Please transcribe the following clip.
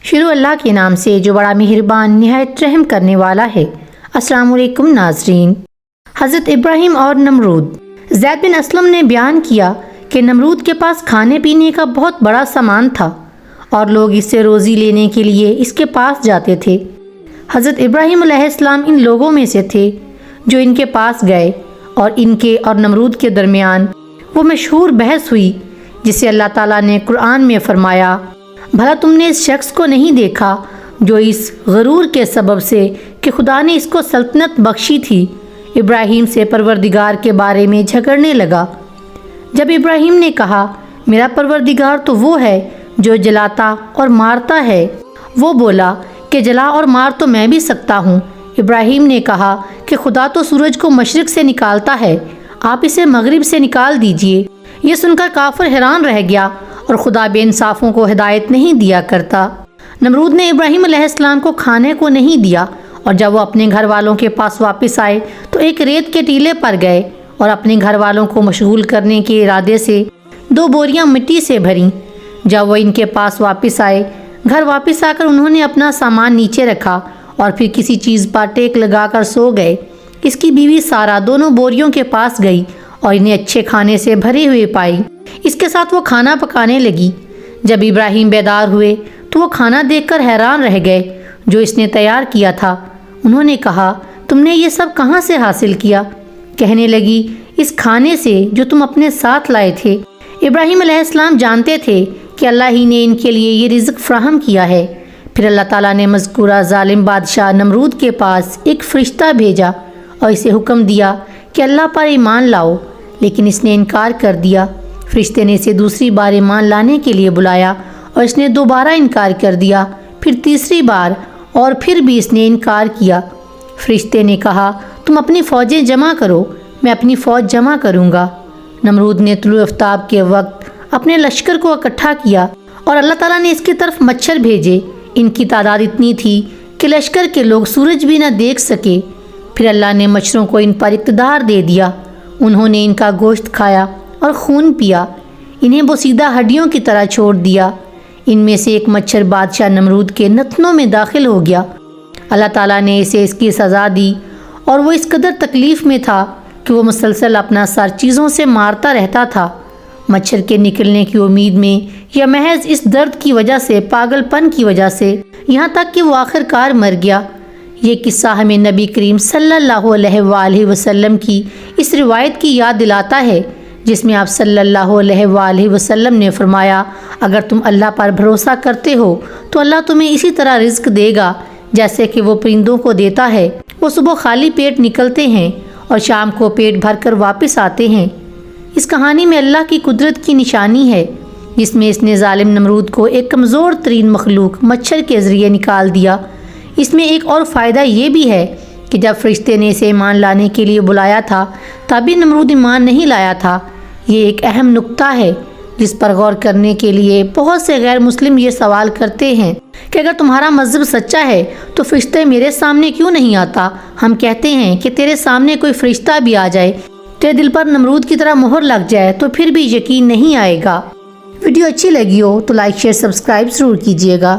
شروع اللہ کے نام سے جو بڑا مہربان نہایت رحم کرنے والا ہے۔ السلام علیکم ناظرین۔ حضرت ابراہیم اور نمرود۔ زید بن اسلم نے بیان کیا کہ نمرود کے پاس کھانے پینے کا بہت بڑا سامان تھا اور لوگ اس سے روزی لینے کے لیے اس کے پاس جاتے تھے۔ حضرت ابراہیم علیہ السلام ان لوگوں میں سے تھے جو ان کے پاس گئے اور ان کے اور نمرود کے درمیان وہ مشہور بحث ہوئی جسے اللہ تعالیٰ نے قرآن میں فرمایا، بھلا تم نے اس شخص کو نہیں دیکھا جو اس غرور کے سبب سے کہ خدا نے اس کو سلطنت بخشی تھی، ابراہیم سے پروردگار کے بارے میں جھگڑنے لگا۔ جب ابراہیم نے کہا میرا پروردگار تو وہ ہے جو جلاتا اور مارتا ہے، وہ بولا کہ جلا اور مار تو میں بھی سکتا ہوں۔ ابراہیم نے کہا کہ خدا تو سورج کو مشرق سے نکالتا ہے، آپ اسے مغرب سے نکال دیجئے۔ یہ سن کر کافر حیران رہ گیا اور خدا بے انصافوں کو ہدایت نہیں دیا کرتا۔ نمرود نے ابراہیم علیہ السلام کو کھانے کو نہیں دیا اور جب وہ اپنے گھر والوں کے پاس واپس آئے تو ایک ریت کے ٹیلے پر گئے اور اپنے گھر والوں کو مشغول کرنے کے ارادے سے 2 بوریاں مٹی سے بھریں۔ جب وہ ان کے پاس واپس آئے، گھر واپس آ کر انہوں نے اپنا سامان نیچے رکھا اور پھر کسی چیز پر ٹیک لگا کر سو گئے۔ اس کی بیوی سارا دونوں بوریوں کے پاس گئی اور انہیں اچھے کھانے سے بھرے ہوئے پائی۔ اس کے ساتھ وہ کھانا پکانے لگی۔ جب ابراہیم بیدار ہوئے تو وہ کھانا دیکھ کر حیران رہ گئے جو اس نے تیار کیا تھا۔ انہوں نے کہا تم نے یہ سب کہاں سے حاصل کیا؟ کہنے لگی اس کھانے سے جو تم اپنے ساتھ لائے تھے۔ ابراہیم علیہ السلام جانتے تھے کہ اللہ ہی نے ان کے لیے یہ رزق فراہم کیا ہے۔ پھر اللہ تعالیٰ نے مذکورہ ظالم بادشاہ نمرود کے پاس ایک فرشتہ بھیجا اور اسے حکم دیا کہ اللہ پر ایمان لاؤ، لیکن اس نے انکار کر دیا۔ فرشتے نے اسے دوسری بار ایمان لانے کے لیے بلایا اور اس نے دوبارہ انکار کر دیا، پھر تیسری بار اور پھر بھی اس نے انکار کیا۔ فرشتے نے کہا تم اپنی فوجیں جمع کرو، میں اپنی فوج جمع کروں گا۔ نمرود نے طلوع آفتاب کے وقت اپنے لشکر کو اکٹھا کیا اور اللہ تعالیٰ نے اس کی طرف مچھر بھیجے۔ ان کی تعداد اتنی تھی کہ لشکر کے لوگ سورج بھی نہ دیکھ سکے۔ پھر اللہ نے مچھروں کو ان پر اقتدار دے دیا، انہوں نے ان کا گوشت کھایا اور خون پیا، انہیں بوسیدہ ہڈیوں کی طرح چھوڑ دیا۔ ان میں سے ایک مچھر بادشاہ نمرود کے نتنوں میں داخل ہو گیا۔ اللہ تعالیٰ نے اسے اس کی سزا دی اور وہ اس قدر تکلیف میں تھا کہ وہ مسلسل اپنا سر چیزوں سے مارتا رہتا تھا، مچھر کے نکلنے کی امید میں یا محض اس درد کی وجہ سے، پاگل پن کی وجہ سے، یہاں تک کہ وہ آخر کار مر گیا۔ یہ قصہ ہمیں نبی کریم صلی اللہ علیہ وآلہ وسلم کی اس روایت کی یاد دلاتا ہے جس میں آپ صلی اللہ علیہ وآلہ وسلم نے فرمایا، اگر تم اللہ پر بھروسہ کرتے ہو تو اللہ تمہیں اسی طرح رزق دے گا جیسے کہ وہ پرندوں کو دیتا ہے۔ وہ صبح خالی پیٹ نکلتے ہیں اور شام کو پیٹ بھر کر واپس آتے ہیں۔ اس کہانی میں اللہ کی قدرت کی نشانی ہے جس میں اس نے ظالم نمرود کو ایک کمزور ترین مخلوق مچھر کے ذریعے نکال دیا۔ اس میں ایک اور فائدہ یہ بھی ہے کہ جب فرشتے نے اسے ایمان لانے کے لیے بلایا تھا تبھی نمرود ایمان نہیں لایا تھا۔ یہ ایک اہم نقطہ ہے جس پر غور کرنے کے لیے بہت سے غیر مسلم یہ سوال کرتے ہیں کہ اگر تمہارا مذہب سچا ہے تو فرشتے میرے سامنے کیوں نہیں آتا؟ ہم کہتے ہیں کہ تیرے سامنے کوئی فرشتہ بھی آ جائے، تیرے دل پر نمرود کی طرح مہر لگ جائے تو پھر بھی یقین نہیں آئے گا۔ ویڈیو اچھی لگی ہو تو لائک شیئر سبسکرائب ضرور کیجیے گا۔